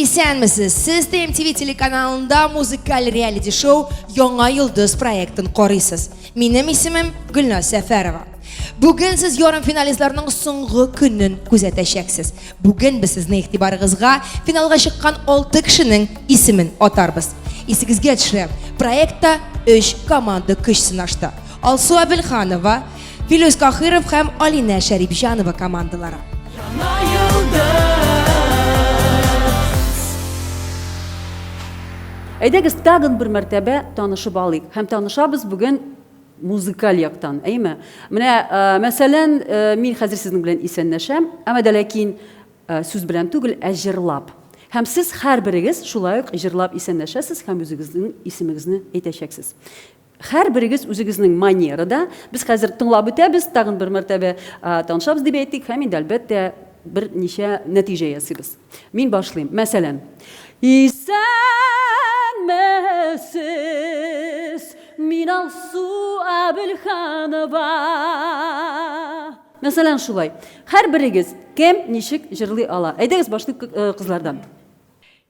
İsənmisiz? Siz de MTV telekanalında muzikal reality show Yoңа Yıldız proyektini qoruysiz. Benim ismim Gülnaz Səfərova. Bugün siz yarım finalistlarının soңғы günün күзәтәчәксез. Bugün biz sizin etibarınızga finalga çıkan 6 kişinin ismin atarбыз. Isingizga төшерәм. Проектта 3 komanda көч сынашты. Алсу Әбелханова, Филүс Кахиров һәм Алина Шәрипҗанова командалары. Әйдәгез тагын бер мәртәбә танышып алыйк. Һәм танышабыз бүген музыкаль яктан, әйме? Менә мәсәлән, мин хәзер сезнең белән исәнләшәм, әмма дә ләкин сүз белән түгел, ә җырлап. Һәм сез һәрберегез шулай ук җырлап исәнләшәсез һәм үзегезнең исемегезне әйтәчәксез. Һәрберегез үзегезнең манерада, без хәзер тыңлап үтәбез, тагын бер мәртәбә танышабыз дип әйттек, һәм инде әлбәттә бер ничә нәтиҗә ясыйбыз. Мин башлыйм. Мәсәлән, İsənməsiz min Алсу Әбелханова. Мәсәлән шулай. Һәр берегез кем ничек җырлый ала. Әйдәгез башлыйк кызлардан.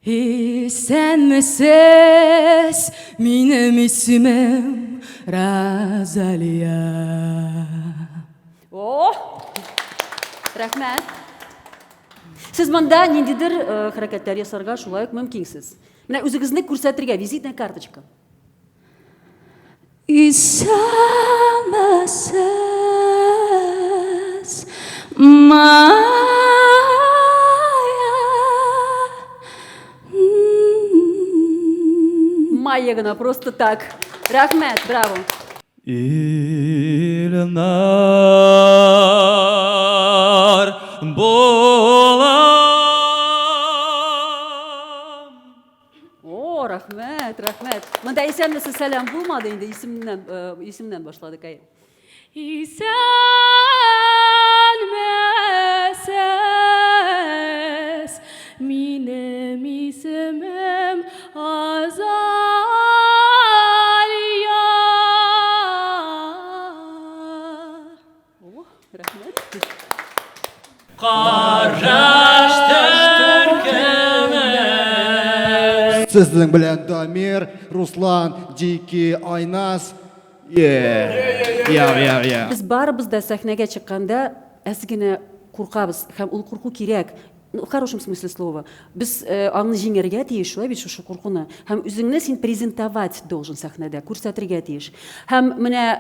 İsənməsiz минем исемем Розалия. Рәхмәт. Сез монда ниндидер хәрәкәтләр ясарга шулай ук мөмкинсез. Менә үзегезне күрсәтергә визитная карточка. İsənməsiz Maya. Майя гына, просто так. Рәхмәт, браво. İlnar bolam. Рәхмәт, рәхмәт. Монда исәнмесез сәлам булмады инде, исемнән башладык әйе. İsənməsiz minем исемем Azaliya. Рәхмәт. Караш төркеме. Sizin bilen Damir, Ruslan, Diki, Aynaz. Yeah. Biz барыбыз да сәхнәгә чыкканда әзгенә куркабыз һәм ул курку кирәк. В хорошем смысле слова. Без аңны җиңәргә тиеш, шулай бит шушы куркуны. Һәм үзеңне син презентовать должен сәхнәдә, күрсәтергә тиеш. Һәм менә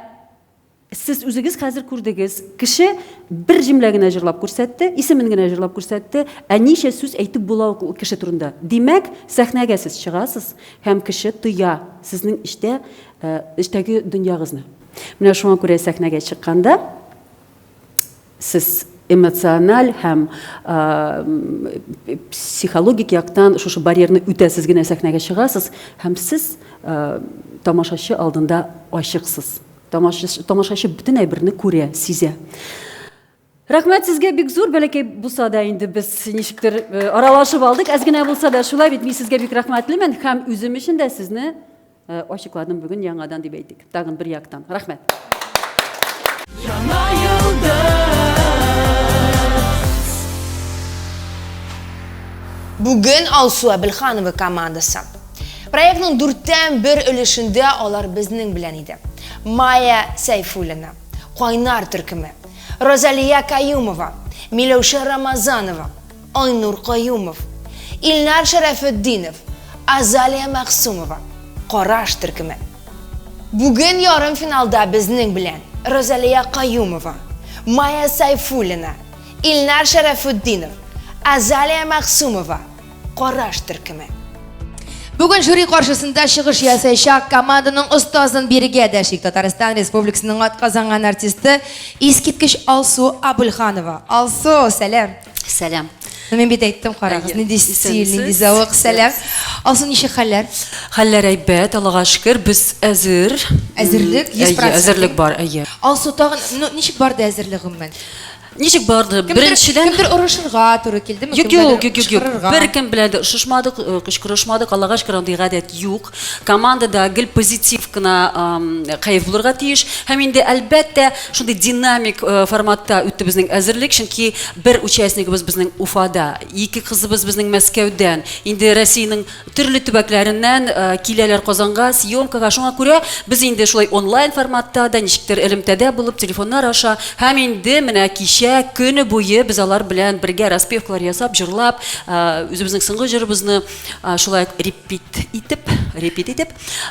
сез үзегез хәзер күрдегез, кеше бер җөмлә генә җырлап күрсәтте, исемен генә җырлап күрсәтте, ә ничә сүз әйтеп була ул кеше турында. Димәк, сәхнәгә сез чыгасыз һәм кеше тоя сезнең эштәге дөньягызны. Менә шуңа күрә сәхнәгә чыкканда сез эмоциональ һәм психологик яктан шушы барьерны үтәсез генә сәхнәгә чыгасыз һәм сез тамашачы алдында ачыксыз. Тамашачы бөтен әйберне күрә, сизә. Рәхмәт сезгә бик зур бәләкәй булса да инде без ничектер аралашып алдык. Әзгенә булса да шулай бит, мин сезгә бик рәхмәтлемен һәм үзем өчен дә сезне ачыкладым бүген яңадан дип әйтик. Тагын бер яктан. Рәхмәт. Bugün Алсу Әбелханова командасы. Проектның дүрттән бер өлешендә алар безнең белән иде. Майя Сәйфуллина, Кайнар төркеме, Розалия Каюмова, Миләүшә Рамазанова, Айнур Каюмов, Илнар Шәрәфетдинов, Азалия Мәхсумова, Караш төркеме. Bugün yarım finalda безнең белән Розалия Каюмова, Майя Сәйфуллина, Илнар Шәрәфетдинов, Азалия Мәхсумова, Караш төркеме. Bugün jüri karşısında çıkış ясаячак команданың остазын бирегә дәшик. Татарстан Республикасының атказанган артисты искиткеч Алсу Әбелханова. Алсу, сәлам. Сәлам. Мен бит әйттем, карагыз, нинди стиль, нинди зәвык, сәлам. Алсу, ничек хәлләр? Хәлләр әйбәт, Аллага шөкер, без әзер. Әзерлек, 100%. Әзерлек бар, әйе. Алсу, тагын ничек барды әзерлек гомумән? ничек барды? Беренчедән Кемдер урышырга туры килдеме? Юк. Бер кем белән дә шушмадык, кычкырышмадык, Аллага шөкер андый гадәт юк. Командада гел позитив кына кайф булырга тиеш. Һәм инде әлбәттә шундый динамик форматта үтте безнең әзерлек, чөнки бер участнигыбыз безнең Уфада, ике кызыбыз безнең Мәскәүдән, инде Россиянең төрле төбәкләреннән киләләр Казанга съемкага. Шуңа күрә без инде шулай онлайн форматта да ничектер элемтәдә булып телефоннар аша һәм инде менә кичә көне буе без алар белән бергә распевкалар ясап, җырлап, үзебезнең соңгы җырыбызны шулай репит итеп,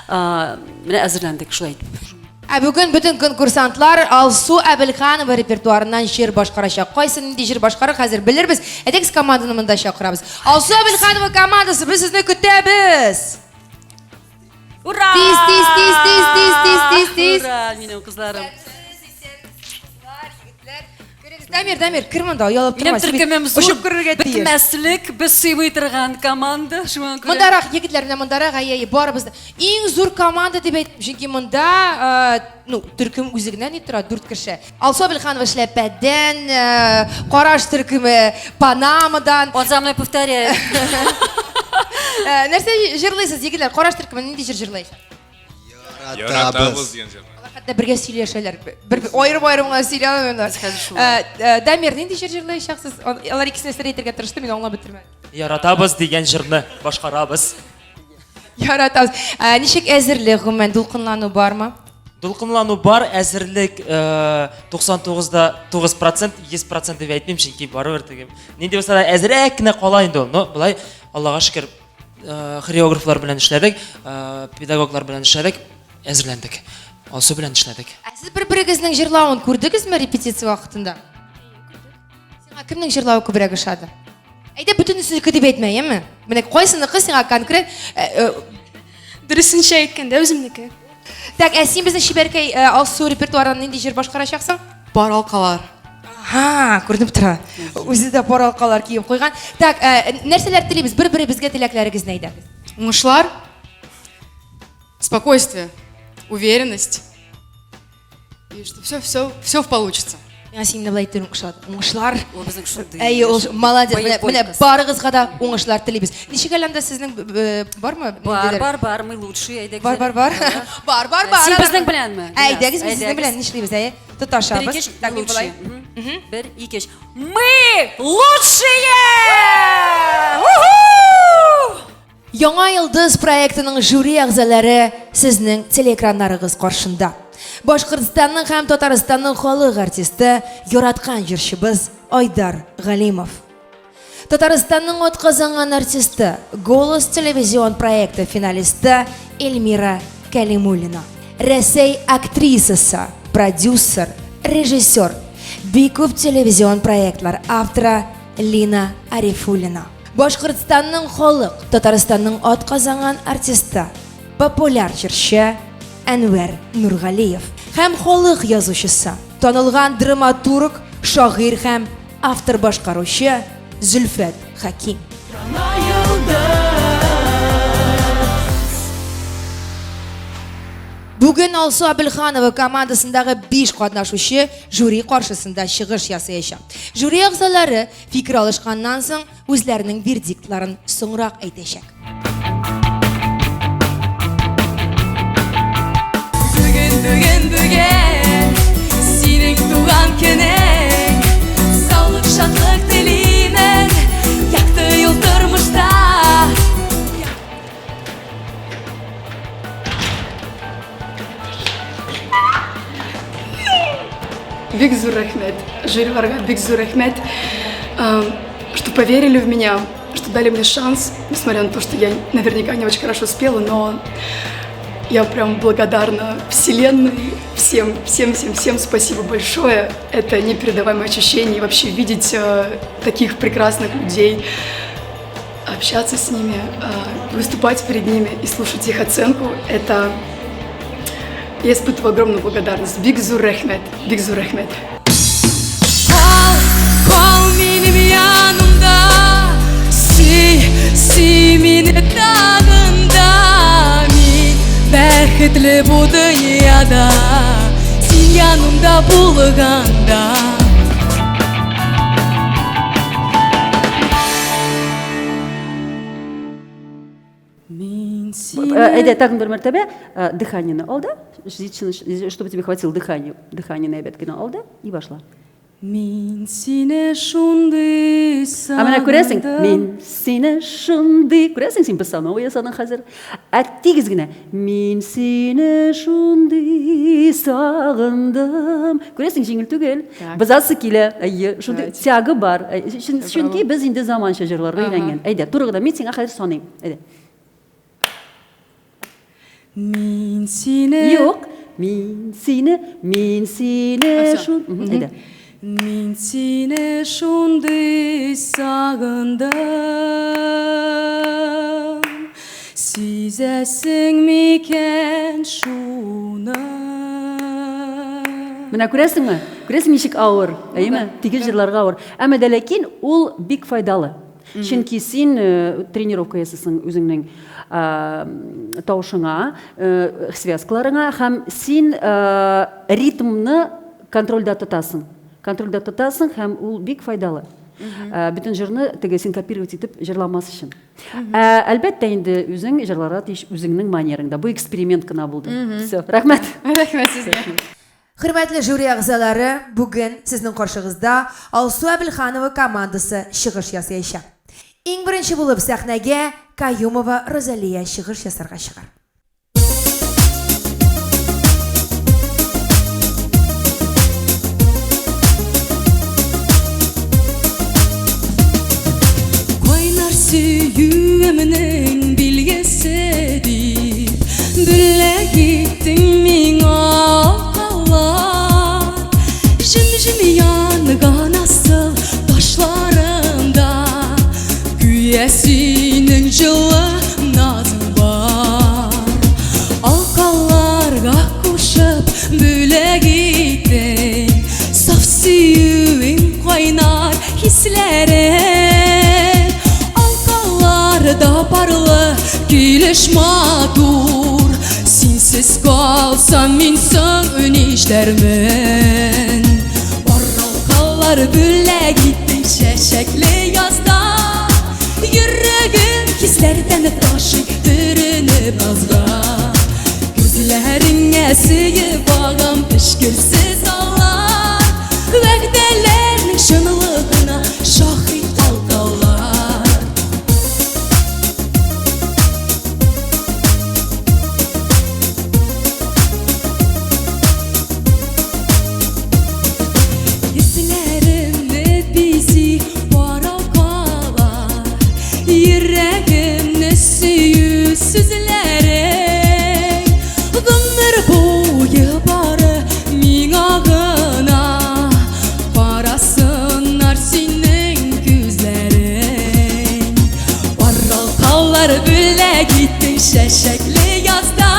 менә әзерләндек шулай. Бүген бөтен конкурсантлар Алсу Әбелханова репертуарыннан җыр башкарачак. Кайсы нинди җыр башкарыр хәзер белербез. Әдәкс команданы монда чакырабыз. Алсу Әбелханова командасы, без сезне көтәбез. Ура! Тиз. Ура, минем кызларым. Дамир, кер монда, оялып Минем тормас. төркемем зур. Ошып керергә тиеш. Бетмәслек, без сыймый торган команда. Шуңа күрә. Мондарак егетләр белән мондарак барыбыз да. Иң зур команда дип әйтеп, чөнки монда төркем үзегеннән ни тора 4 кеше. Алсу Әбелханова Эшләпәдән, Караш төркеме Панамадан. Он за мной повторяет. Нәрсә җырлыйсыз егетләр? Караш төркеме нинди җыр җырлый? Яратабыз дигән җыр. Хәтта бергә сөйләшәләр. Бер аерым гына сөйләмәйләр. Дамир нинди җыр җырлаячаксыз? Алар икесенә сер әйтергә тырышты, мин аңлап бетермәдем. Яратабыз дигән җырны башкарабыз. Яратабыз. Ничек әзерлек гомумән дулкынлану бармы? Дулкынлану бар, әзерлек 99%, 100% дип әйтмим, чөнки барыбер тегем. Нинди булса да әзрәк кенә кала инде ул. Но булай Аллага шөкер хореографлар белән эшләдек, педагоглар белән эшләдек, әзерләндек. Алсу белән эшләдек. Сез бер-берегезнең җырлавын күрдегезме репетиция вакытында? Сиңа кемнең җырлавы күбрәк ошады? Әйдә бөтенесен дип әйтмәйме? Менә кайсыныкы сиңа конкрет Дөресенчә әйткәндә үземнеке. Так, син безнең Шибәркәй Алсу репертуарында нинди җыр башкарачаксың? Пар алкалар. Күренеп тора. Үзе дә пар алкалар киеп куйган. Так, нәрсәләр телибез? Бер-беребезгә теләкләрегезне әйдәгез. Уңышлар, спокойствие, уверенность. И что все получится. Миңа синне булай әйтүең ошады. Уңышлар. Ул безнең шундый. Әй, ул молодец. Боек Менә полькасы. барыгызга да уңышлар телибез. Ничек әлемдә сезнең бармы? Бар, мы лучшие, әйдәгез. Бар. Бар. Син безнең беләнме? Әйдәгез, без сезнең белән нишлибез, Тоташабыз. Так, мин булай. Бер, икеш. Мы лучшие! Яңа Йылдыз проектының жюри әгъзалары сезнең телеэкраннарыгыз каршында. Башкортстанның һәм Татарстанның халык артисты, яраткан җырчыбыз Айдар Галимов. Татарстанның атказанган артисты, Голос телевизион проекты финалисты Эльмира Кәлимуллина. Рәсәй актрисасы, продюсер, режиссер, бик күп телевизион проектлар авторы Лина Арифуллина. Башкортстанның халык, Татарстанның атказанган артисты, популяр җырчы Әнвәр Нургалиев һәм халык язучысы, танылган драматург, шагыйрь һәм автор башкаручы Зөлфәт Хаким. Бүген Алсу Әбелханова командасындагы 5 катнашучы жюри каршысында чыгыш ясаячак. Жюри әгъзалары фикер алышканнан соң үзләренең вердиктларын соңрак әйтәчәк. Бүген синең туган көнең, саулык, шатлык телимен, якты юл тормышта. Бик зур рәхмәт. Жюриларга бик зур рәхмәт, что поверили в меня, что дали мне шанс, несмотря на то, что я наверняка не очень хорошо спела, но я прям благодарна Вселенной, всем спасибо большое. Это непередаваемое ощущение, вообще видеть таких прекрасных людей, общаться с ними, выступать перед ними и слушать их оценку. Это я испытываю огромную благодарность. Бик зур рәхмәт, бик зур рәхмәт. Кал минем янымда, сөй мине тагында. Мин бәхетле бу дөньяда, син янымда булганда. Эйде, тагын бер мәртәбә, дыханиены ал да, чтобы тебе хватило дыхания. Дыхание әйбәт кенә ал да, и башла. Мин сине шундый Менә күрәсең, сагындым. мин сине шундый, күрәсең син постановка ясадың хәзер. Тигез генә, мин сине шундый сагындым. Күрәсең, җиңел түгел. Бызасы килә, шундый тягы бар. Чөнки без инде заманча җырларга өйрәнгән. Әйдә, туры гына, мин сиңа хәзер саныйм. Әйдә. Мин сине Юк, мин сине шундый. Әйдә. Мин сине шундый сагындым. Сизәсең микән шуны? Менә күрәсеңме? Күрәсең ничек авыр, әйеме? Тигез җырларга авыр. Әмма дә ләкин ул бик файдалы. Чөнки син тренировка ясыйсың үзеңнең тавышыңа, связкаларыңа һәм син ритмны контрольдә тотасың. Контрольдә тотасың һәм ул бик файдалы. Бүтән җырны теге син копировать итеп җырламас өчен. Әлбәттә инде үзең җырларга тиеш үзеңнең манерыңда. Бу эксперимент кына булды. Всё, рәхмәт. Рәхмәт сезгә. Хөрмәтле жюри әгъзалары, бүген сезнең каршыгызда Алсу Әбелханова командасы чыгыш ясаячак. Иң беренче булып сәхнәгә Каюмова Розалия чыгыш ясарга чыгар. Сөюемнең билгесе дип бүләк иттең миңа калар. Җим-җим янган асыл ташларымда гүя синең җылы назың бар. Алкаларга кушып бүләк иттең, саф сөюең кайнар хисләрең. Da parlı gülüş madur, sinsiz kalsam insan önişlermen. Baralkalar bülle gittin şeşekli yazda, yüreğim hislerden taşık dürünüp azga. Gözlerine sıyıp ağam pişkirsiz ağlar, vəqdələrinin şınlığına şahit alqalar. Süzlərək ömür boyu barı min ağına qarasınlar senin gözlərin. Baralqallar bülə gittin şəşəkli yazda,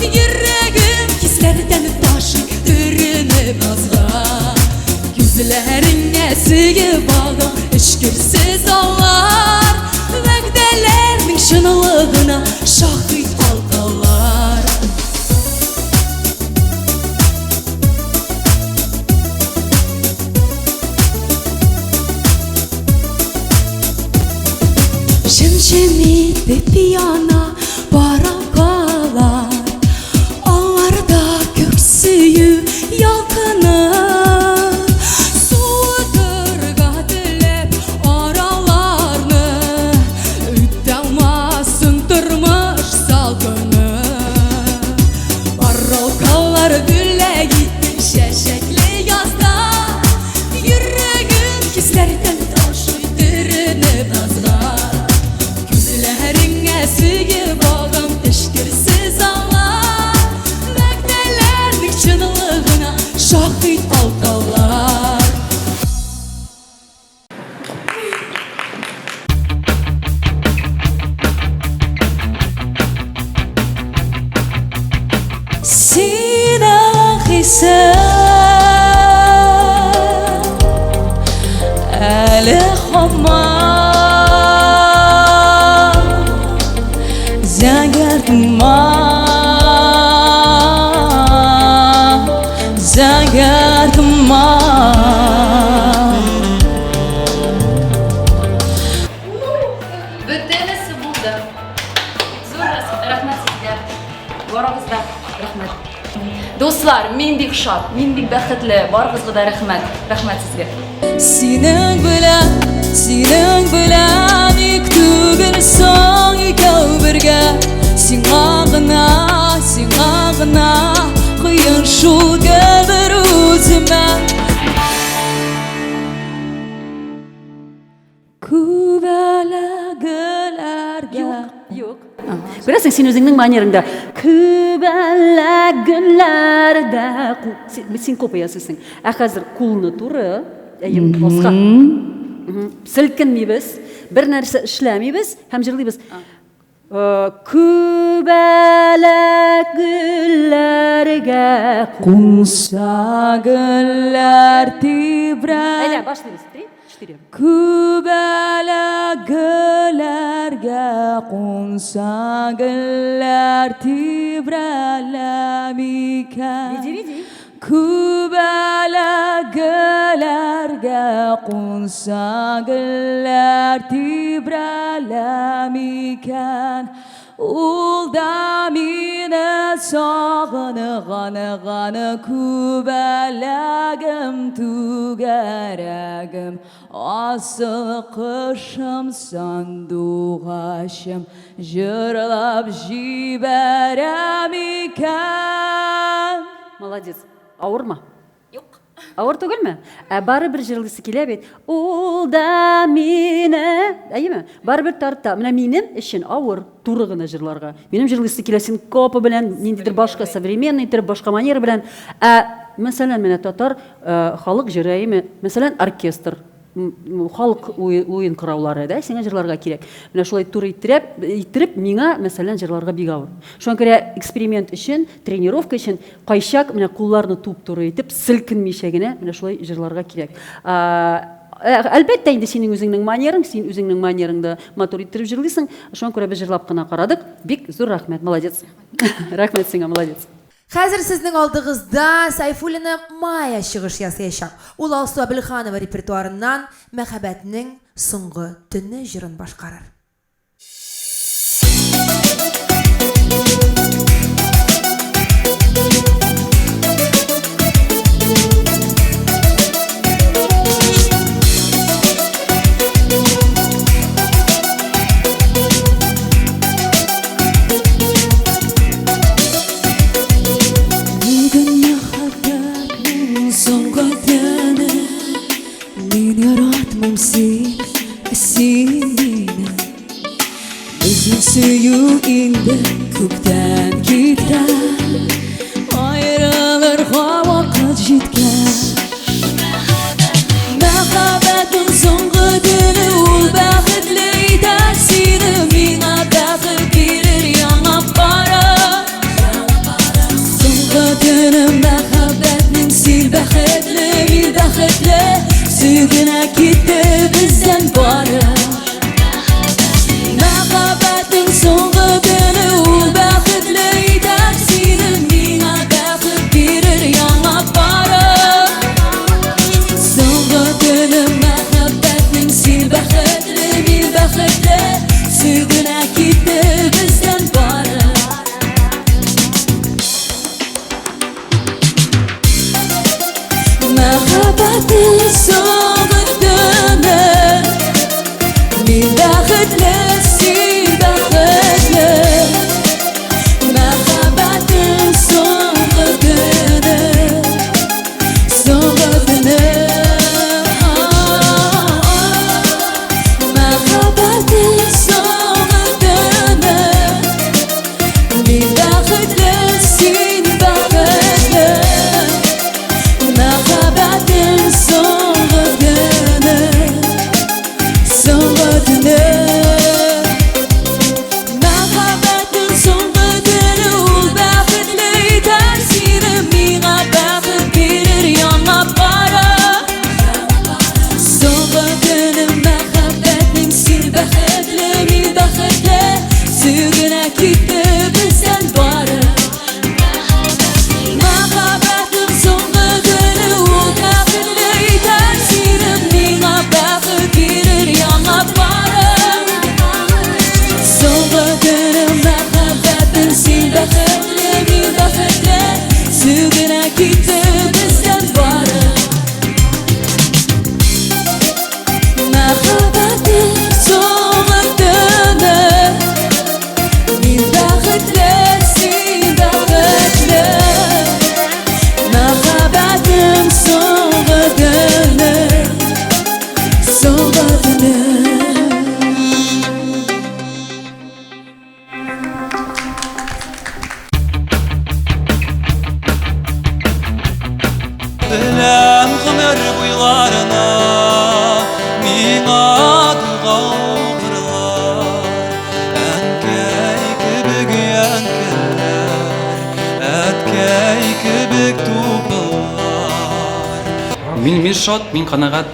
yüreğim hislərdən taşık dürünüp azğa. Gözlərinə sıyıb ağam eşkirsiz ağlar, vəqdələrinin şınlığına şahit halqalar. Jim-jim itib yana baralqalar, onlarda köksüyü yalqınır. Suudurga dilep aralarını, üddəlmasın durmuş salgını. Baralqalar bülə gittin şəşəkli yazda, yüreğim hislərdən taşıyıb dürünüp azğa. Gözlərinə sıyıb ağam eşkirsiz ağlar, vəqdələrinin çınlığına şahit halqalar. Sina xisar əli xamar zəngərtma zəngərtma. Бөтенесе булды. Зур Мендик шат, мендик бәхетле, барыгызга да рәхмәт. Рәхмәт сезгә. Синең белән ик түгел соң икәү бергә. Сиңа гына кыен шул гомер үземә. Күбәләгеләргә. Юк. Күрәсең, син үзеңнең манерыңда күбәләгеләрдә син копиясысың. Ә хәзер кулны туры, әйем баска. Селкенмибез, бер нәрсә эшләмибез һәм җырлыйбыз. Күбәләгеләргә Кунса гөлләр тибрә. Әйдә, башлыйбыз. 4. Күбәләгеләргә кунса гөлләр тибрәләмикән. Види. Күбәләгеләргә кунса гөлләр тибрәләмикән. Ул да мине сагынганы күбәләгем түгәрәгем. Асыл кышым сандугачым җырлап җибәрәм икән. Молодец. Авырма? Юк. Авыр түгелме? Ә барыбер җырлыйсы килә бит. Ул да мине, әйеме? Барыбер тарта. Менә минем өчен авыр туры гына җырларга. Минем җырлыйсы килә синкопы белән, ниндидер башка современный төр, башка манера белән. Ә мәсәлән, менә татар халык җырайымы? Мәсәлән, оркестр. Халык уен кыраулары да сиңа җырларга кирәк. Менә шулай туры иттереп миңа мәсәлән җырларга бик авыр. Шуңа күрә эксперимент өчен, тренировка өчен кайчак менә кулларны туп-туры итеп селкенмичә генә менә шулай җырларга кирәк. Әлбәттә инде синең үзеңнең манерың, син үзеңнең манерыңда матур иттереп җырлыйсың. Шуңа күрә без җырлап кына карадык. Бик зур рәхмәт, молодец. Рәхмәт сиңа, молодец. Хәзер сезнең алдыгызда Сайфуллина Майя чыгыш ясаячак. Ул Алсу Абелханова репертуарыннан Мәхәббәтнең соңгы төне җырын башкарыр. Сөю инде күптән киткән, аерылырга вакыт җиткән. Мәхәббәтнең соңгы төне ул бәхетле итә сине, миңа бәхет бирер яңа бара. Соңгы төне мәхәббәтнең син бәхетле, мин бәхетле, сөйгенә китте бездән бары. Соңгы төне ул бәхетле итә сине, миңа бәхет бирер яңа бара. Соңгы төне мәхәббәтнең син бәхетле, мин бәхетле, сөйгенә китте бездән бары. Мәхәббәтнең соңгы төне, мин бәхетле, син бәхетле. мектуплар. Мен шат, мен қанағат.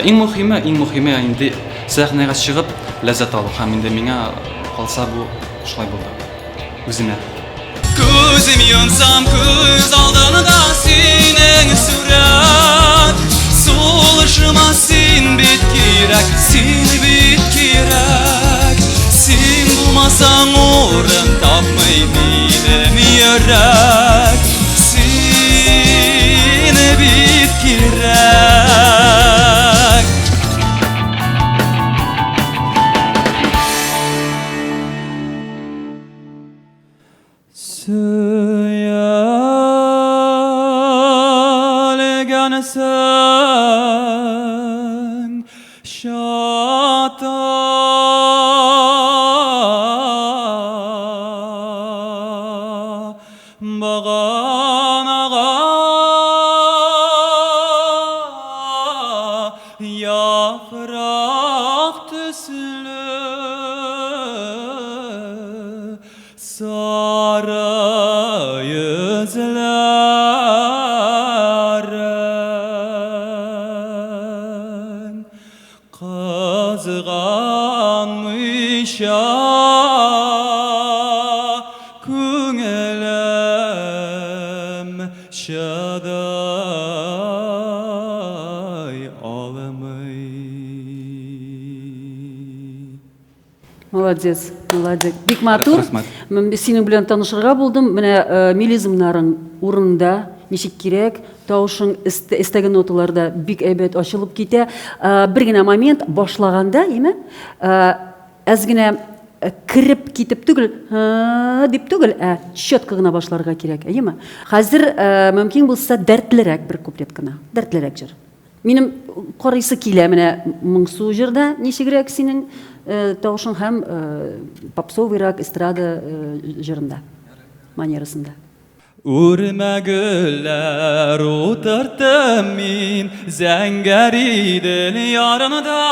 Ең мұхимі енді сәхнеге шығып ләззат алу. Һәм енді меңа қалса бұл шулай болды. Өзіме. Көзім йонсам көз алдында сенің сурет. Сол ұшыма сен бет керек, сен бет керек. Сен болмасаң орын тапмай менің йөрәк. Сені бет керек. Söyleyeceksin şata bağanağa yaprak tüslü sarı yüzlerin kızganmışa күңелем шадай алмай. Молодец, молодец. Бик матур. Мен синең белән танышырга булдым. Менә мелизмнарың урында, ничек кирәк, тавышың истәгән ноталарда бик әйбәт ачылып китә. Бер генә момент башлаганда, име? Әз генә кирип китеп түгел, дип түгел, четко гына башларга кирәк, әйеме? Хәзер мөмкин булса дәртлерәк бер куплет кына, дәртлерәк җыр. Минем карыйсы килә менә моңсу җырда, ничегрәк синең тавышың һәм попсовыйрак эстрада җырында, манерасында. Үрмәгүлләр утыртым мин зәңгәри дил ярында.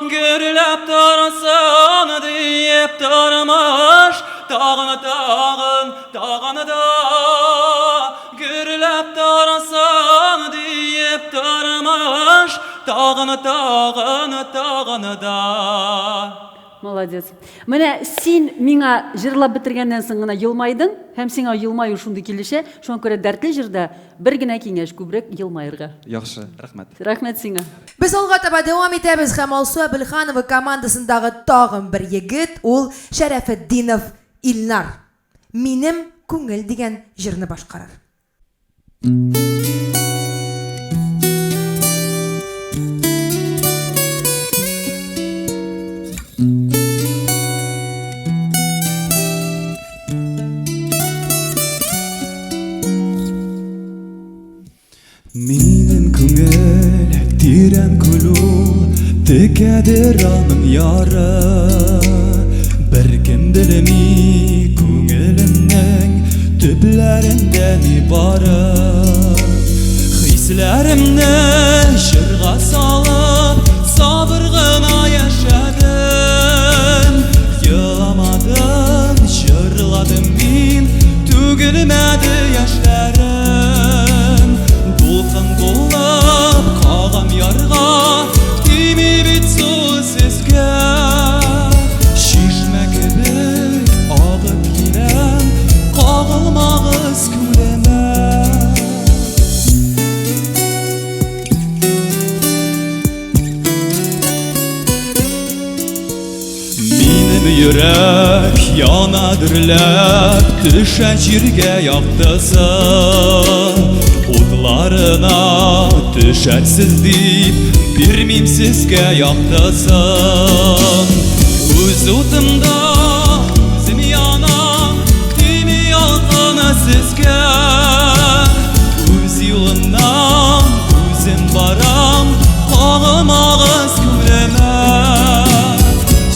Гөрләп торсын диеп тормыш тагын да. Гөрләп торсын диеп тормыш тагын да. Молодец. Менә син миңа җырлап бетергәннән соң гына елмайдың, һәм сиңа елмаю шундый килешә. Шуңа күрә дәртле җырда бер генә киңәш күбрәк елмаерга. Яхшы, рәхмәт. Рәхмәт сиңа. Без алга таба дәвам итәбез һәм Алсу Әбелханова командасындагы тагын бер егет, ул Шәрәфетдинов Илнар. Минем күңел дигән җырны башкарыр. Минем күңел тирән күлү текәдер аның яры. Бер кем белми күңелемнең төпләрендә ни бары. Хисләремне җырга салып сабыр гына яшәдем. Еламадым, җырладым мин, түгелмәде яшьләрем. Дулкын булып калган ярга тими бит су сезгә. Шишмә кебек агып киләм, кагылмагыз күңелемә. Минем йөрәк яна дөрләп, төшә җиргә яктысы. Утларына төшәрсез дип, бирмим сезгә яктысын. Үз утымда үзем янам, тими ялкыны сезгә. Үз юлымнан үзем барам, кагылмагыз күңелемә.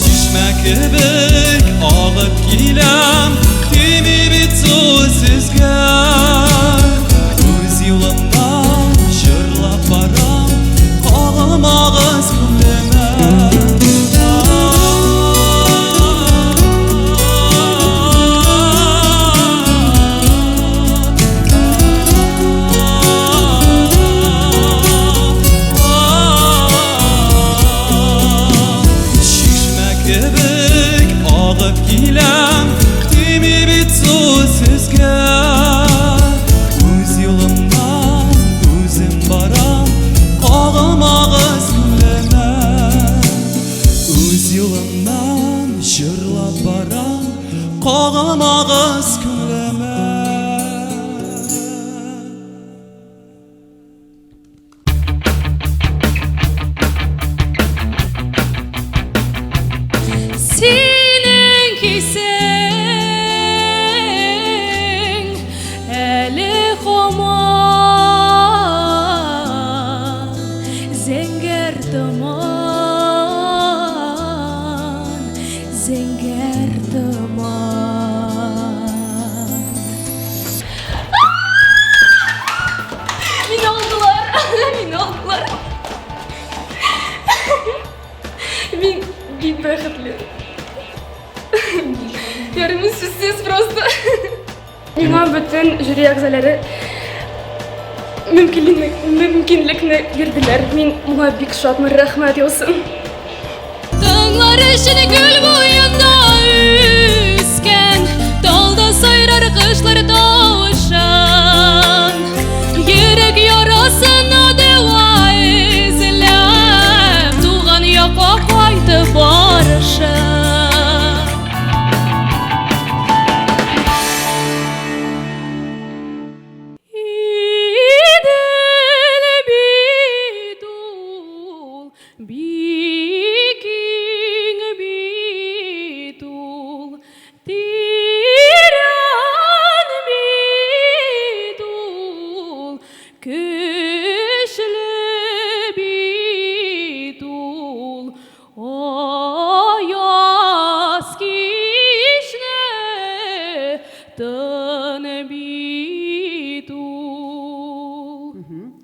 Шишмә кебек агып киләм, тими бит су сезгә. Юлымдан җырлап барам, кагылмагыз күңелемә. yolundan jırlap baram Qoğamağız külleme Seninki sen eli koman Zenger duman Zenger duman Beni oldular Beni oldular Ben бахетле. Yarımın süssiz просто. Миңа бүтән жюри әгъзалары мөмкинлекне бирделәр. Мин моңа бик шатмын, рәхмәт яусын. Тыңлар өчен гөл буенда үскән, талда сайрар кышлар тавышын. Йөрәк ярасына дәва эзләп, туган якка кайтып барышын.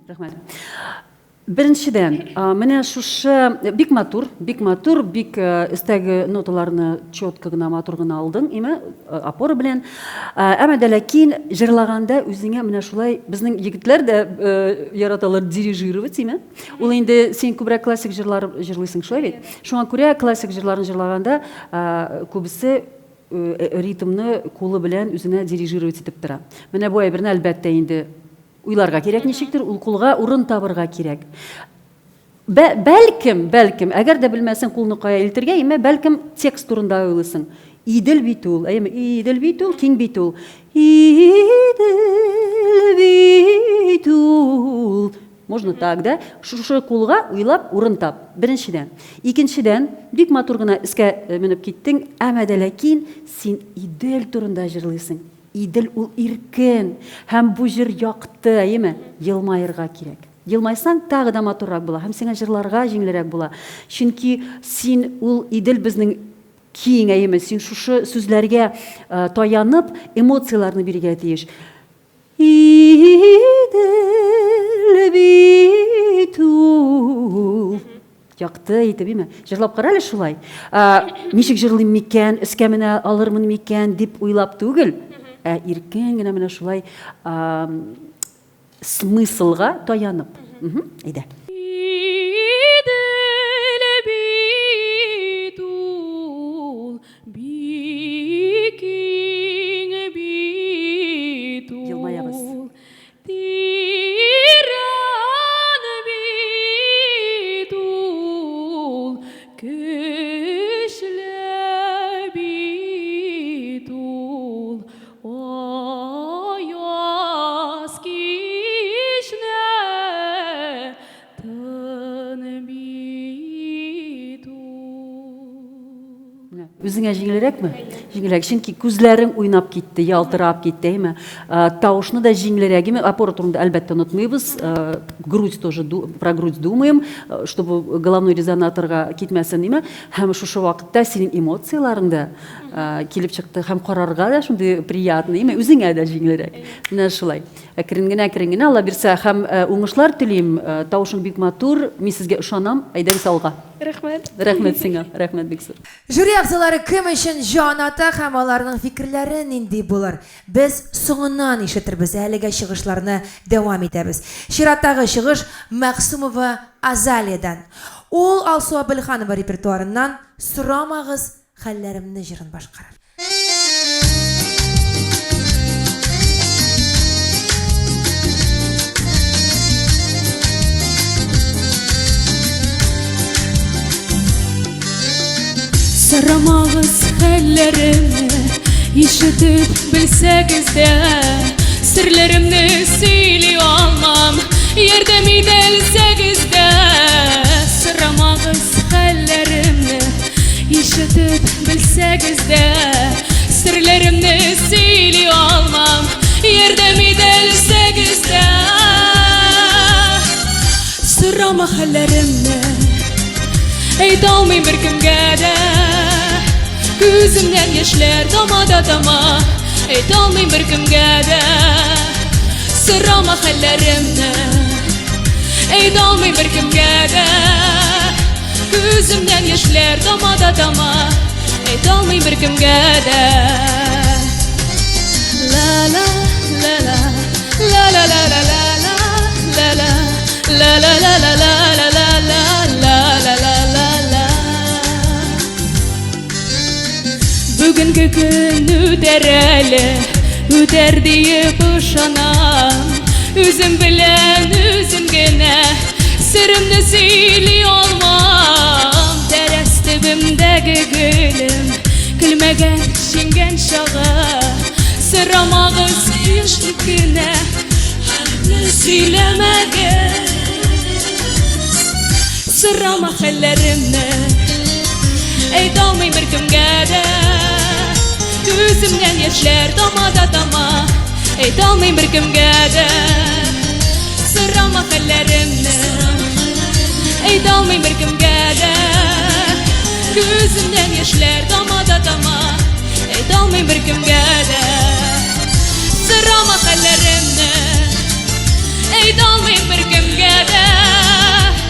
Рахмет. Беренчедән, менә шушы бик матур, бик истәге ноталарны четко гына матур гына алдың, име, опора белән. Әмма дә ләкин җырлаганда үзеңә менә шулай безнең егетләр дә яраталар дирижировать, име. Ул инде син күбрәк классик җырлар җырлыйсың шулай бит. Шуңа күрә классик җырларны җырлаганда күбесе ритмны кулы белән үзенә дирижировать итеп тора. Менә бу әйберне әлбәттә инде уйларга кирәк ничектер, ул кулга урын табырга кирәк. Бәлкем, әгәр дә белмәсәң кулны кая илтергә, име бәлкем текст турында уйлыйсың. Идел бит ул, идел бит ул, киң бит ул. Идел бит ул. Можно так, да? Шушы кулга уйлап урын тап. Беренчедән. Икенчедән, бик матур гына искә менеп киттең, әмма дә ләкин син идел турында җырлыйсың. Идел ул иркен, һәм бу җыр якты, әйеме? Елмайырга кирәк. Елмайсаң тагы да матуррак була, һәм сиңа җырларга җиңелрәк була. Чөнки син ул идел безнең киң, әйеме? Син шушы сүзләргә таянып эмоцияларны бирергә тиеш. Идел бит ул. Якты итеп, әйеме? Җырлап кара әле шулай. Ничек җырлыйм микән, эскә менә алырмын микән дип уйлап түгел. Иркен генә менә шулай смыслга таянып. Әйдә. Идел бит ул, бик киң бит ул. Елмаябыз. Тиран бит ул, көчле бит ул. Ояз кишне тын бит ул. Үзеңә җиңелрәкме? Җиңелрәк, чөнки күзләрең уйнап китте, ялтырап китте, әйме? Тавышны да җиңелрәк, әйме? Опора турында әлбәттә онытмыйбыз. Грудь тоже, про грудь думаем, чтобы головной резонаторга китмәсен, әйме? Һәм шушы вакытта синең эмоцияларың да килеп чыкты, һәм карарга да шундый приятный, әйме? Үзеңә дә җиңелрәк. Менә шулай. Әкрен генә, Алла бирсә, һәм уңышлар телим. Тавышың бик матур, мин сезгә ышанам. Әйдәгез алга. Рәхмәт. Рәхмәт сиңа. Рәхмәт бик зур. Жюри әгъзалары кем өчен җан ата һәм аларның фикерләре нинди булыр? Без соңыннан ишетербез, әлегә чыгышларны дәвам итәбез. Чираттагы чыгыш Мәхсүмова Азалиядән. Ул Алсу Абелханова репертуарыннан «Сорамагыз, хәлләремне» җырын башкарыр. Sıramağız hallerimni işitip bilseniz de sırlarımni söyley almam yerdemi delseniz de sıramağız hallerimni işitip bilseniz de sırlarımni söyley almam yerdemi delseniz de sırama hallerimni Eydamayım bir kimgede Gözümden yaşlar damada dama Eydamayım bir kimgede Sırama hallerimde Eydamayım bir kimgede Gözümden yaşlar damada dama Eydamayım bir kimgede La la la la La la la la la la la La la la la la la la la la la Bugünkü gün öder diye boşanam Üzüm bilen üzüm gene sırrımda söyley olmam Teres dibimdeki gülüm Gülmegen şingen şağa Sıramağız yaşlıkine Halini söylemegen Sırama hallerimle Eydamayım bir kimgede Gözümden yaşlar damada dama Eydamayım bir kimgede Sırama hallerimle Eydamayım bir kimgede Gözümden yaşlar damada dama Eydamayım bir kimgede Sırama hallerimle Eydamayım bir kimgede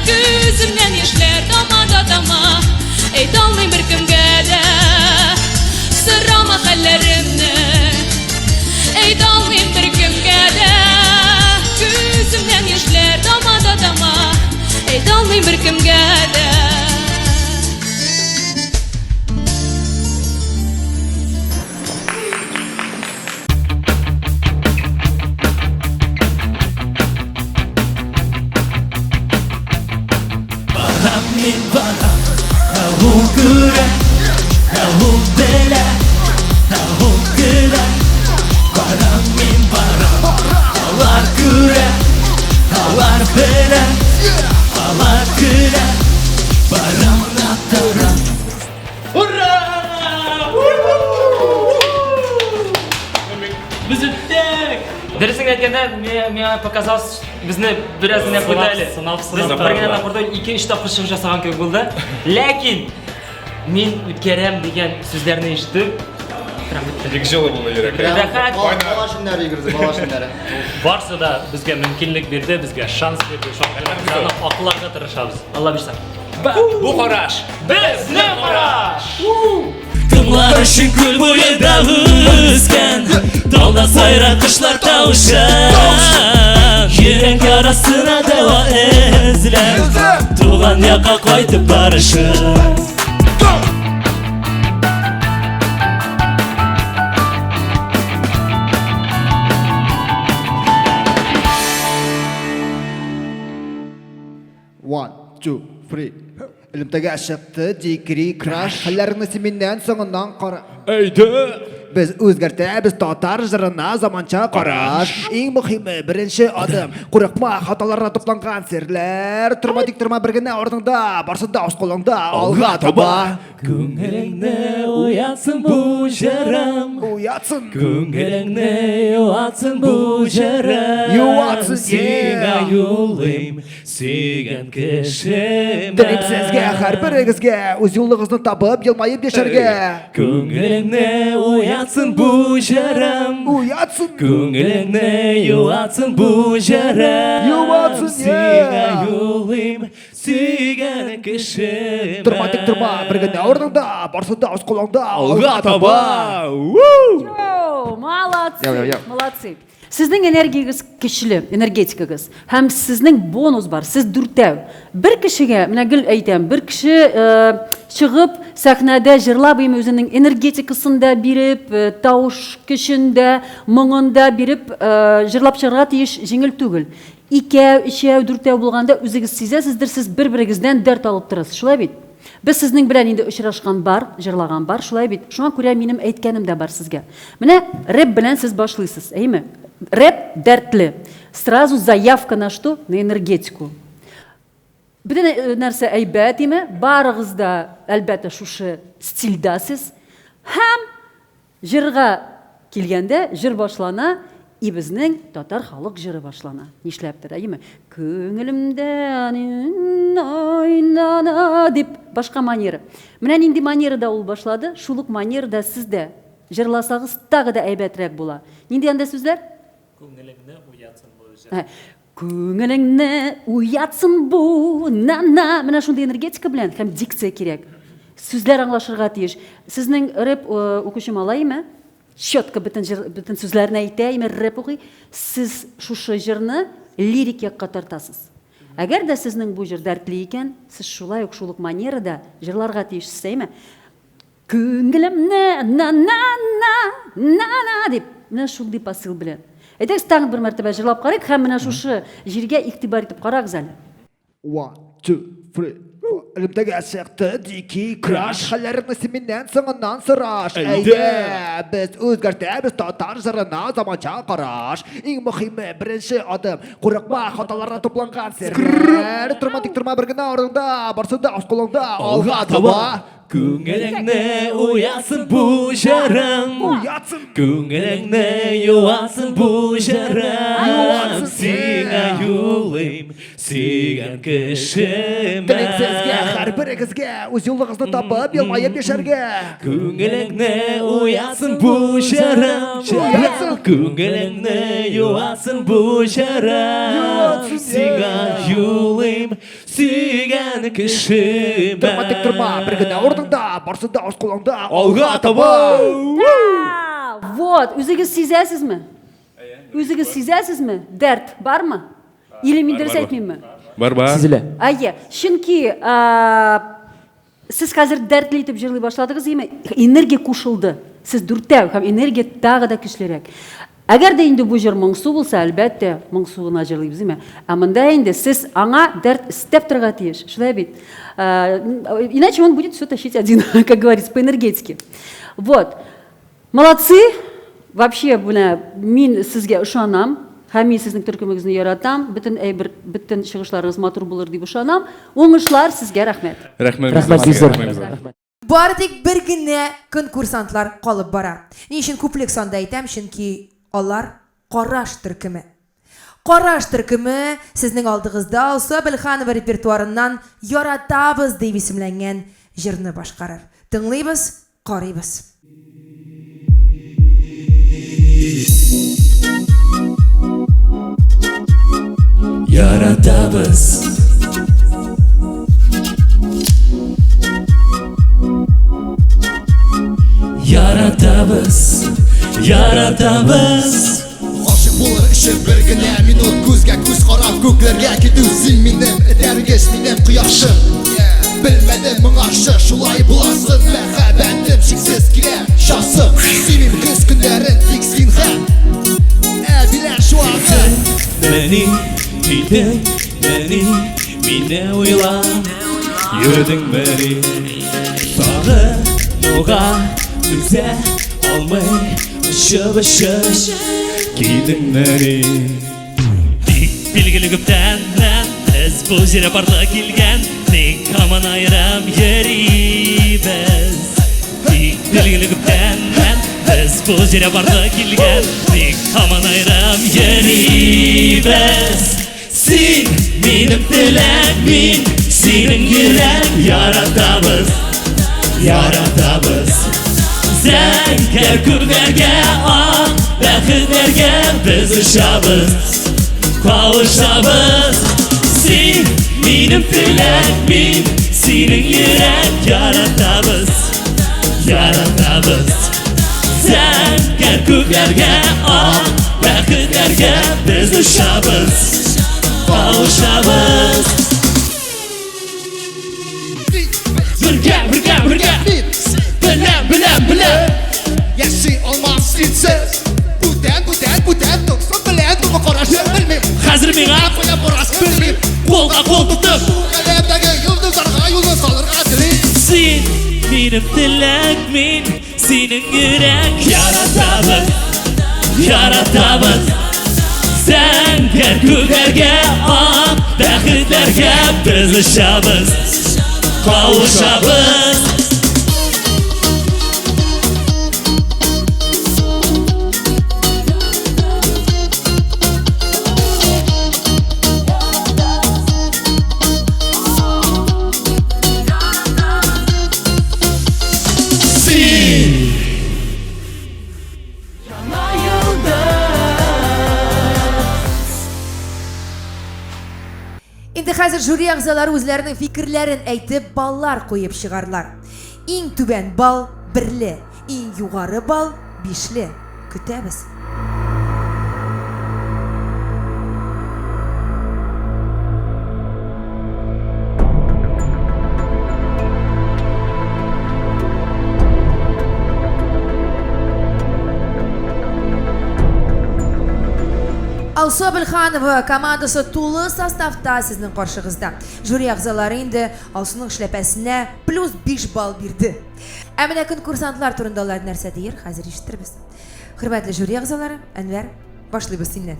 Gözümden yaşlar damada dama Eydamayım bir kimgede Sırama hallerimle Eydamayım bir kimgede Gözümden yaşlar damada dama Eydamayım bir kimgede Min bana Ahu güre Ahu bela Ahu güre Baram min baram Avar güre Avar bela Avar güre Baram nataram Hurra! Biz üttek! Дәресеңе әйткәндә, миңа показалось, безне бераз нападали. Без бер генә нападали, 2-3 тапкыр чыгыш жасаган кебек булды. Ләкин мин үткәрәм дигән сүзләрне ишетеп, Бик җылы булды йөрәк. рәхәт. Балашыннары егерзе, балашынары. Барсы да безгә мөмкинлек бирде, безгә шанс бирде. Шуңа акларга тырышабыз. Алла бирсен. Бу караш Безне караш! Тыңлар өчен күл буенда үскән Талда сайра кошлар тавыша Йөрәк ярасына дәва эзләп Туган якка кайтып барышы One, two, three. Элемтәгә чыкты, дикри, краш. Хәлләреңне симиннән соңыннан кара. Biz үзгәртәбез татар җырына заманча караш. Иң мөһиме беренче адым. Курыкма, хаталарга тупланган серләр. Турма тик турма бер генә орныңда, барсы да үз кулыңда. Алга таба. Күңелеңне уятсын бу җырым Уятсын. Күңелеңне юатсын бу җырым Юатсын, Сиңа юллыйм, сөйгән кешем Телим сезгә, һәрберегезгә үз юлыгызны табып, елмаеп яшәргә. Күңелеңне уятсын бу җырым Уятсын. Күңелеңне юатсын бу җырым Юатсын, Сиңа юллыйм, сөйгән кешем Турма тик турма бер генә орныңда, барсы да үз кулыңда. Алга таба Молодцы, молодцы. Сезнең энергиягыз көчле, энергетикагыз. Һәм сезнең бонус бар. Сез дүртәү. Бер кешегә, менә гел әйтәм, бер кеше чыгып сәхнәдә җырлап үзенең энергетикасын да биреп, тавыш көчен дә, моңын да биреп җырлап чыгарга тиеш, җиңел түгел. Икәү, өчәү, дүртәү булганда үзегез сизәсездер, сез бер-берегездән дәрт алып торасыз. Шулай бит? Біз сіздің белән инде очрашкан бар, җырлаган бар, шулай бит. Шуңа күрә минем әйткәнем дә бар сезгә. Менә рэп белән сез башлыйсыз, әйме? Рэп дәртле. Сразу заявка на что? На энергетику. Бөтен нәрсә әйбәт име? Барыгыз да әлбәттә шушы стильдасыз. Һәм җырга килгәндә җыр башлана, и безнең татар халык җыры башлана. Нишләптер, әйме? Күңелемдә ойнана дип башка манера. Менә нинди манерада ул башлады, шул ук манерада сез дә җырласагыз тагы да әйбәтрәк була. Нинди анда сүзләр? Күңелеңне уятсын бу җыр. Күңелеңне уятсын бу, на-на. Менә шундый энергетика белән һәм дикция кирәк. Сүзләр аңлашырга тиеш. Сезнең рэп укучы малаймы? Четко бөтен сүзләрне әйтә, рэп укый. Сез шушы җырны лирик якка тартасыз. Әгәр дә сезнең бу җыр дәртле икән, сез шулай ук шул ук манерада җырларга тиешсез, әйме? Күңелемне на-на-на дип, менә шундый посыл белән. Әйдәгез тагын бер мәртәбә җырлап карыйк һәм менә шушы җиргә игътибар итеп карагыз әле. 1, 2, 3. Elimdeki aşıktı diki crash Hallerini siminden sığından sıraş Eyde biz özgürtemiz tatar zırına zamanca karaş İng mühimi birinci adım Kurukma hatalarına toplangan serler Turma dik turma bir gün orunda Barsında az kolunda Alga taba Күңелеңне уятсын бу җырым Уятсын Күңелеңне юатсын бу җырым Сиңа юлым Сигән кешемә Телексезге, һәр берегезге Үз юлыгызны табып, елмаеп яшәргә Күңелеңне уятсын бу җырым Күңелеңне юатсын бу җырым Сиңа юлым Сигән кешемә Turma dik turma bir gün orunda Barsında az kolunda Alga taba Вот, үзегез сизәсезме? Үзегез сизәсезме? Дәрт бармы? Или мин дөрес әйтмимме? Бар. Әйе, чөнки сез хәзер дәртле итеп җырлый башладыгыз, име? Энергия кушылды. Сез дүртәү һәм энергия тагы да көчлерәк. Әгәр дә инде бу җыр моңсу булса, әлбәттә моңсуына җырлыйбыз, име? Ә монда инде сез аңа дәрт истәп торырга тиеш. Шулай бит. Иначе он будет все тащить один, как говорится, по энергетике. Вот. Молодцы. Вообще, мин сезгә ышанам. Һәм мин сезнең төркемегезне яратам. Бөтен чыгышларыгыз матур булыр дип ышанам. Уңышлар сезгә рәхмәт. Рәхмәт. Бары тик бер генә конкурсантлар калып бара. Ни өчен күплек санда әйтәм, чөнки алар караш төркеме. Караш төркеме сезнең алдыгызда Алсу Белханова репертуарыннан Яратабыз дип исемләнгән җырны башкарыр. Тыңлыйбыз, карыйбыз. Яратабыз Яратабыз Яратабыз Гашык булыр өчен бер генә минут күзгә күз карап күкләргә китү син минем этәргеш минем кояшым Белмәдем моңарчы шулай буласын мәхәббәтем чиксез килә шасым Синең көз көннәрен тик син һәм билән шуасы Мəni килдең мəni мине уйла Йөрдең мəni Тагы нуга түзә алмый Шыбышыш килдең мəni Билгеле күптән без бу җиргә барлы килгән Ник һаман аерым йөрибез Билгеле күптән biz bu җиргә барлы килгән Ник һаман аерым йөрибез Син минем теләк, мин синең йөрәк Яратабыз, яратабыз Зәңгәр күлләргә ак бәхетләргә без очабыз Кавышабыз Син минем теләк, мин синең йөрәк Яратабыз, яратабыз Зәңгәр күлләргә ак бәхетләргә без очабыз Кавышабыз Беләм Яши алмас синсез Бүтән 90 белән Тума карашы белмим Хәзер миңа Куя барасы белмим Қолға қол тотып Әлемдәге йолдызларга юлны салырга телим Benim dilek min senin yürek yaratabız Yaratabız Sen gel kökerge an Bəxtlərgə biz ışabız Kavuşabız Инде хәзер жюри әгъзалары үзләренең фикерләрен әйтеп, баллар куеп чыгарлар. Иң түбән балл 1-ле, иң югары балл 5-ле. Көтәбез. Алсу Абелханова командасы тулы составта сезнең каршыгызда. Жюри әгъзалары инде Алсуның эшләпәсенә плюс 5 балл бирде. Ә менә конкурсантлар турында алар нәрсә дияр, хәзер ишетербез. Хөрмәтле жюри әгъзалары, Әнвәр, башлыйбыз синнән.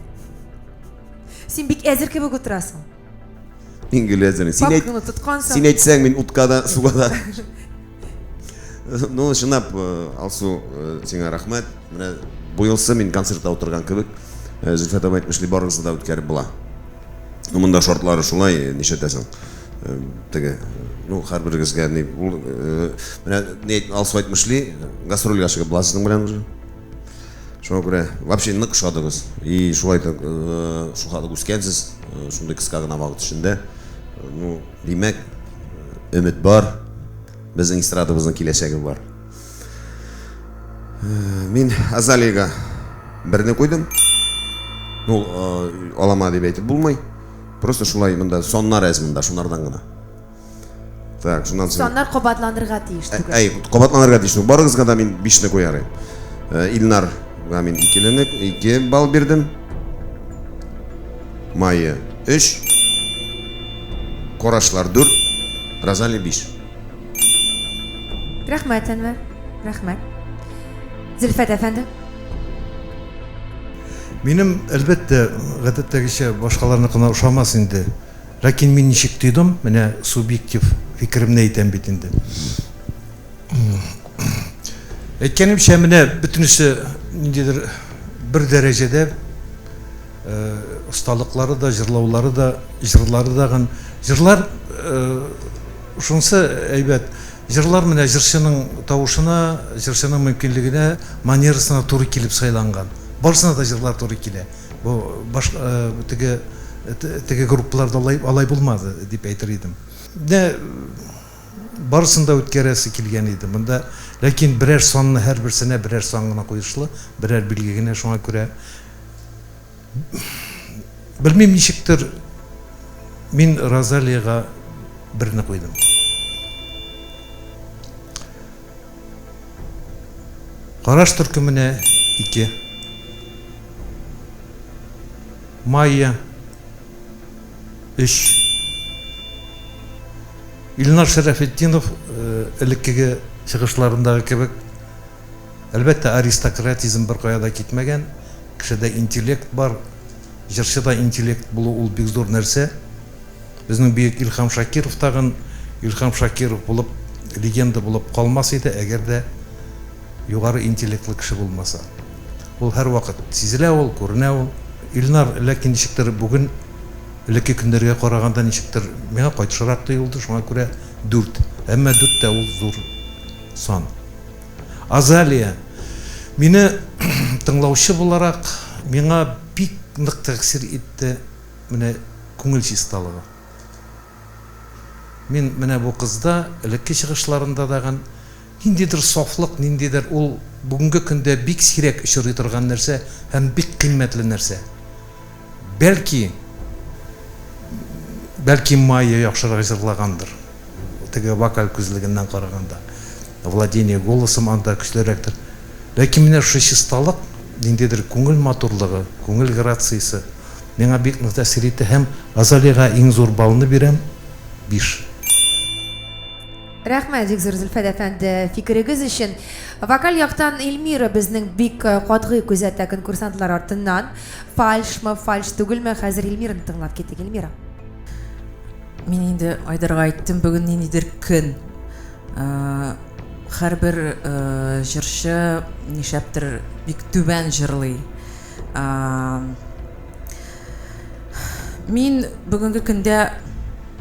Син бик әзер кебек утырасың. Мин гел әзер. Папканы тоткансың. Син әйтсәң, мин уткада, сугада. Ну, чынлап, Алсу, сиңа рахмәт. Менә буелсы мин концертта утырган кебек. Зөлфәт апа әйтмешли, барыгызны да үткәреп була. Монда шартлары шулай, нишәтәсең. Теге, ну, һәрберегезгә менә Алсу әйтмешли, гастрольгә чыгып буласызның белән уже. Шуңа күрә, вообще нык шадыгыз. И шулай шулай үскәнсез, шундый кыска гына вакыт эчендә. Ну, димәк, өмет бар. Безнең эстрадабызның киләчәге бар. Мин Азалиягә берне куйдым. Ну, алама дип әйтеп булмый. Просто шулай монда соннар әзмендә, шунардан гына. Так, шуннан соң. Соннар кабатландырырга тиеш түгел. Әй, кабатланырга тиеш. Барыгызга да мин 5-не куярым. Илнарга мин 2 балл бирдем. Майя 3. Корашлар 4. Розали 5. Рәхмәт, Әнвәр. Рәхмәт. Зөлфәт әфәнде. Минем әлбәттә гадәттәгечә башкаларныкына ошамас инде. Ләкин мин ничек тойдым, менә субъектив фикеремне әйтәм бит инде. Әйткәнемчә, менә бөтенесе ниндидер бер дәрәҗәдә осталыклары да, җырлаулары да, җырлары да гын. Җырлар шунысы әйбәт. Җырлар менә җырчының тавышына, җырчының мөмкинлегенә, манерасына туры килеп сайланган. Барысына да җырлар туры килә. Бу башка теге группаларда алай булмады дип әйтер идем. Барысында үткәрәсе килгән иде. Монда ләкин берәр санны һәрберсенә берәр сан гына куешлы, берәр билге генә, шуңа күрә белмим ничектер мин Розалиягә берне куйдым. Караш төркеменә 2. Майя 3. Илнар Шәрәфетдинов элеккеге чыгышларындагы кебек, әлбәттә аристократизм бер каяда китмәгән, кешедә интеллект бар, җырчыда интеллект булу ул бик зур нәрсә. Безнең бөек Илһам Шакиров тагын Илһам Шакиров булып, легенда булып калмас иде, әгәр дә югары интеллектлы кеше булмаса. Ул һәр вакыт сизелә, ул күренә ул. Илнар, ләкин ничектер бүген элекке көндәргә караганда ничектер миңа кайтышрак тоелды, шуңа күрә 4. Әмма 4 тә ул зур сан. Азалия мине тыңлаучы буларак миңа бик нык тәэсир итте менә күңел чисталыгы. Мин менә бу кызда элекке чыгышларында дагы ниндидер сафлык, ниндидер ул бүгенге көндә бик сирәк очрый торган нәрсә һәм бик кыйммәтле нәрсә. Бәлки Майя яхшырак җырлагандыр. Теге вокаль күзлегеннән караганда. Владение голосом анда көчлерәктер. Ләкин менә шушы чисталык, ниндидер күңел матурлыгы, күңел грациясе миңа бик нык тәэсир итте һәм Азалиягә иң зур балны бирәм 5. Рәхмәт Зигзур Зөлфәт әфәнде фикерегез өчен. Вокаль яктан Эльмира безнең бик катгый күзәтә конкурсантлар артыннан. Фальшмы, фальш түгелме? Хәзер Эльмираны тыңлап киттек, Эльмира. Мин инде Айдарга айттым, бүген ниндидер көн. Һәрбер җырчы нишәптер бик түбән җырлый. Мин бүгенге көндә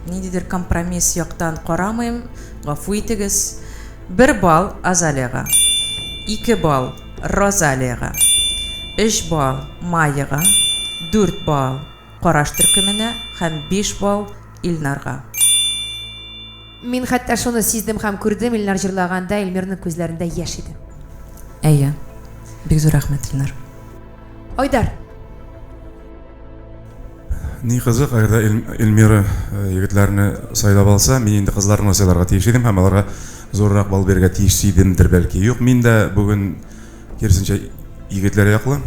ниндидер компромисс яктан карамыйм, гафу итегез. 1 балл Азалияга, 2 балл Розалияга, 3 балл Майяга, 4 балл Караш төркеменә һәм 5 балл Илнарга. Мин хәтта шуны сиздем һәм күрдем, Илнар җырлаганда Эльмирның күзләрендә яшь иде. Әйе. Бик зур рәхмәт, Илнар. Айдар. Ни кызык, әгәр Эльмира егетләрне сайлап алса, мин инде кызларны сайларга тиеш идем һәм аларга зоррак бал бирергә тиеш идемдер бәлки. Юк, мин дә бүген киресенчә егетләр яклы.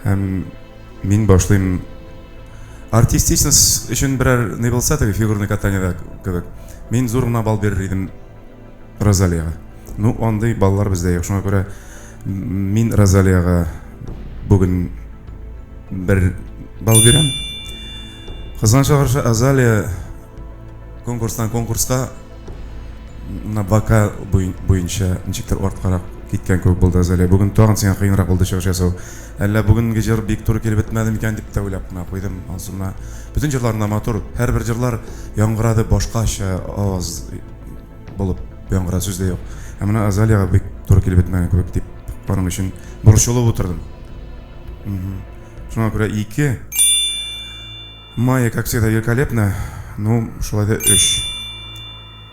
Һәм мин башлыйм артистичность өчен берәр ни булса, теге фигурный катаниядә кебек. Мин зур гына бал бирер идем Розалияга. Ну, андый баллар бездә юк. Шуңа күрә мин Розалияга бүген 1 бал бирәм. Кызганычка каршы Азалия конкурстан конкурска на вокал буенча ничектер арткарак киткән кебек булды Азалия. Бүген тагын сиңа кыенрак булды чыгыш ясау. Әллә бүгенге җыр бик туры килеп бетмәде микән дип тә уйлап кына куйдым. Ансына бүтән җырларында матур, һәрбер җырлар яңгырады башкача аваз булып яңгыра сүздә юк. Ә менә Азалияга бик туры килеп бетмәгән кебек дип аның өчен борчылып утырдым. Шуңа күрә 2 Майя, как всегда, великолепно. Ну, шулай да 3.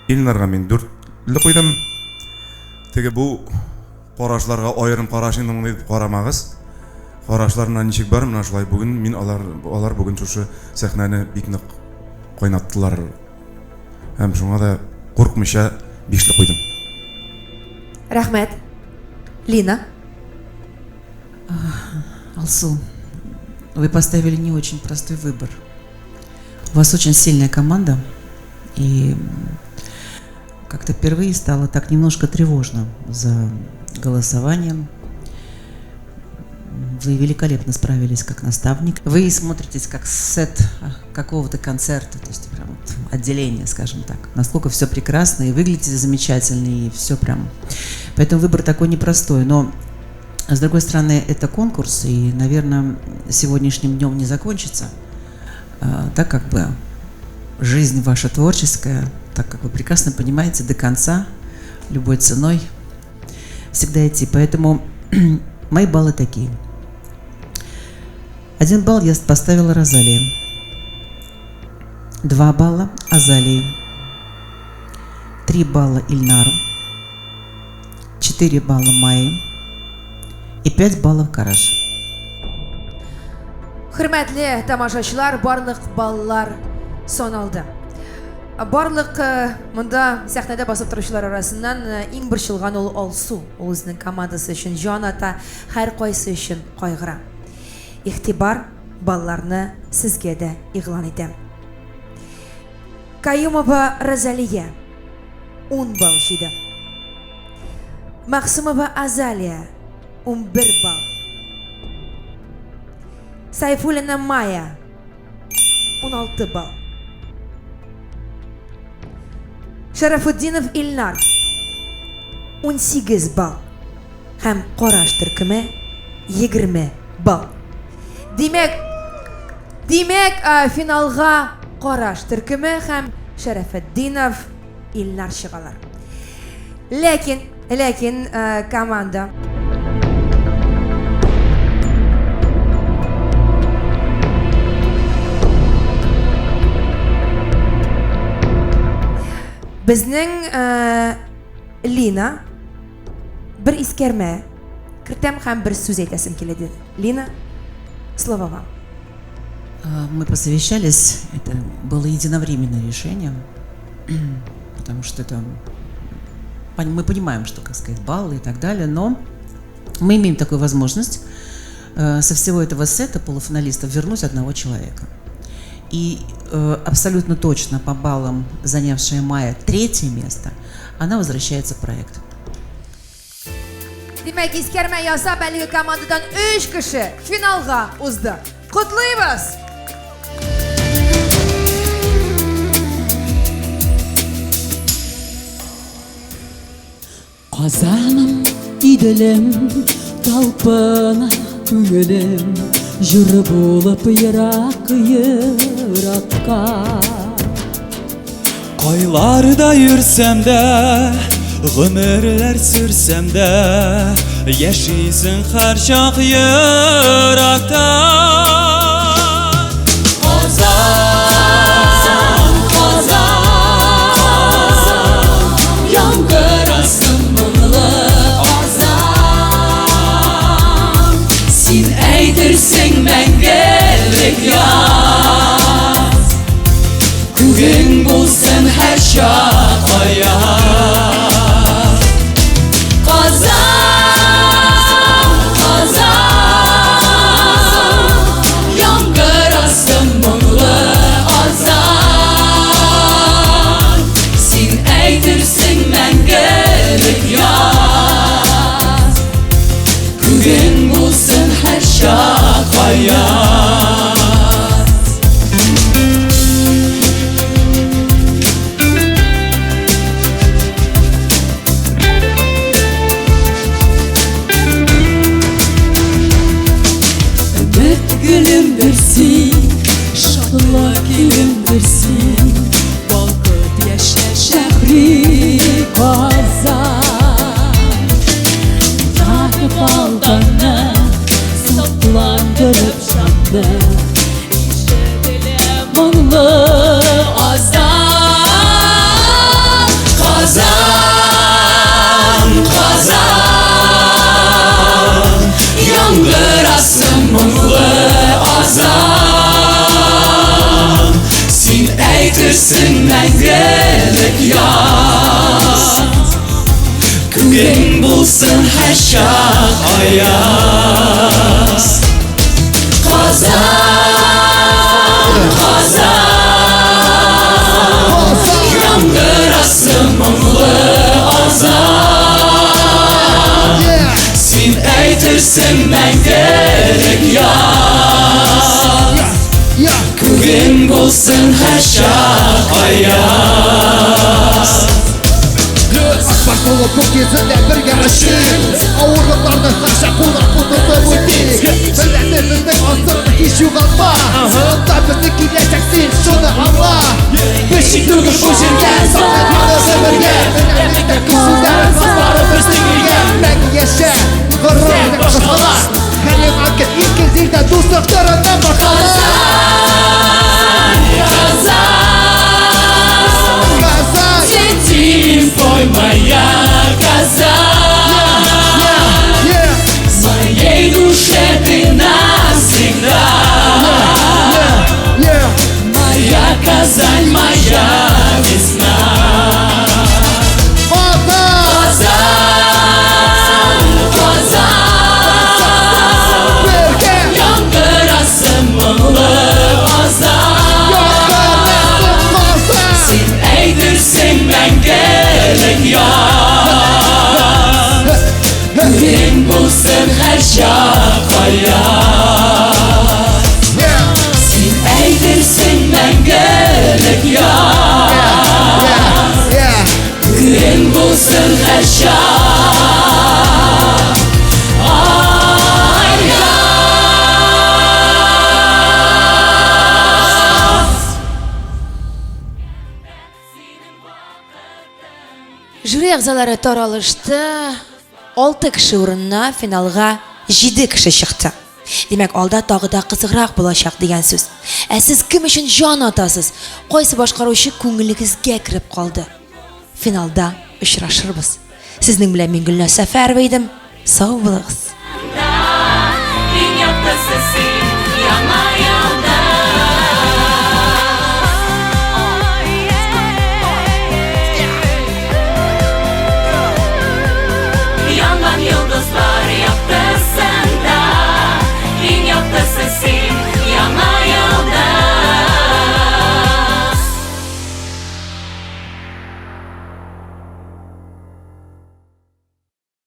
Илнарга мин 4 куйдым. Теге бу карашларга аерым караш инде моны карамагыз. Карашларына ничек бар, менә шулай бүген мин алар бүген шушы сәхнәне бик нык кайнаттылар. Һәм шуңа да куркмыйча 5 куйдым. Рәхмәт. Лина. Алсу, вы поставили не очень простой выбор. У вас очень сильная команда, и как-то впервые стало так немножко тревожно за голосованием. Вы великолепно справились как наставник. Вы смотритесь как сет какого-то концерта, то есть прям вот отделение, скажем так. Насколько все прекрасно, и выглядите замечательно, и все прям. Поэтому выбор такой непростой, но с другой стороны, это конкурс, и, наверное, сегодняшним днем не закончится, так как бы жизнь ваша творческая, так как вы прекрасно понимаете, до конца, любой ценой всегда идти. Поэтому мои баллы такие. 1 балл я поставила Розалии, 2 балла Азалии, 3 балла Ильнару, 4 балла Майе и 5 баллов Караш. Хөрмәтле тамашачылар, барлык баллар саналды. Барлык монда сәхнәдә басып торучылар арасыннан иң борчылган ул Алсу. Ул үзенең командасы өчен җан ата, һәр кайсы өчен кайгыра. Ихтибар балларны сезгә дә игълан итәм. Каюмова Розалия 10 балл җыйды. Максимова Азалия 11 балл. Сайфуллина Майя 16 балл. Шарафутдинов Илнар 18 балл. Һәм Караш төркеме 20 балл. Димәк, финалга Караш төркеме һәм Шарафутдинов Илнар чыгалар. Ләкин команда безнең Лина бер искәрмә кертәм һәм бер сүз әйтәсем килде. Лина, слово вам. Мы посовещались, это было единовременное решение, потому что это мы понимаем, что, как сказать, баллы и так далее, но мы имеем такую возможность со всего этого сета полуфиналистов вернуть одного человека. И абсолютно точно по баллам занявшая Майя 3-е место она возвращается в проект. Demek İskerme Yasa Belli komandadan 3 kişi finalga uzdu. Kutlayımız. Казаным, иделем, талпына күңелем, жыр болып йырақ йыратқа. Қайларда үрсәм дә, ғүмірләр сүрсәм дә, яшисің һәр чак йыракта. Казан, Казан, яңгырасың мұңлы азан. Син әйтерсең мәңгелек яз, күгең булсын һәр чак аяз. Казан, Казан, яңгырасың мұңлы азан. Син әйтерсең мәңгелек яз, күгең булсын һәр чак аяз. Gülüm versin, şadla gülüm versin, balkıt yaşa şehri Kazan. Takıp aldanı, saplandırıp şandı, işitilim onlu azan. Kazan, Kazan, yangırasın mumlu azan. Sin eytirsin мәңгелек яз, күгең булсын һәр чак аяз. Казан, Казан, яңгырасың мұңлы азан. Син әйтерсең мәңгелек яз, күгең булсын һәр чак аяз. Akbar dolu bu gezide bir yarışır, ağırlıklarını taşa kulak tutup öteyik. Sözlerimizden asırını hiç yoğalma, sağında bizi gideceksin şunu anla. Beşik dürgün bu jirgen, saklanmalı ömürge, önemlikte kısızlar, nazları üstünge. Ben yaşa, gururlu kısılar, kalim akit ilk zilde dostluklarından başlar. Казан, Сетим пой моя Казан, в моей душе ты навсегда. Моя Казань, моя весна. Казан, Казан, яңгырасың мұңлы азан. Син әйтерсең мәңгелек яз, күгең булсын һәр чак аяз. Син әйтерсең мәңгелек яз, күгең булсын һәр чак аяз. Жюри ағзалары таралышты. 6 кіші орынна финалға 7 кіші шықты. Демек, алда тағы да қызығырақ болашақ деген сөз. Сіз кім үшін жан атасыз? Қойсы башқарушы көңіліңізге кіріп қалды. Финалда ұшырашырбыз. Сіздің білен мен Гүлназ Сәфәрова едім. Сау болыңыз. Ең яқтысы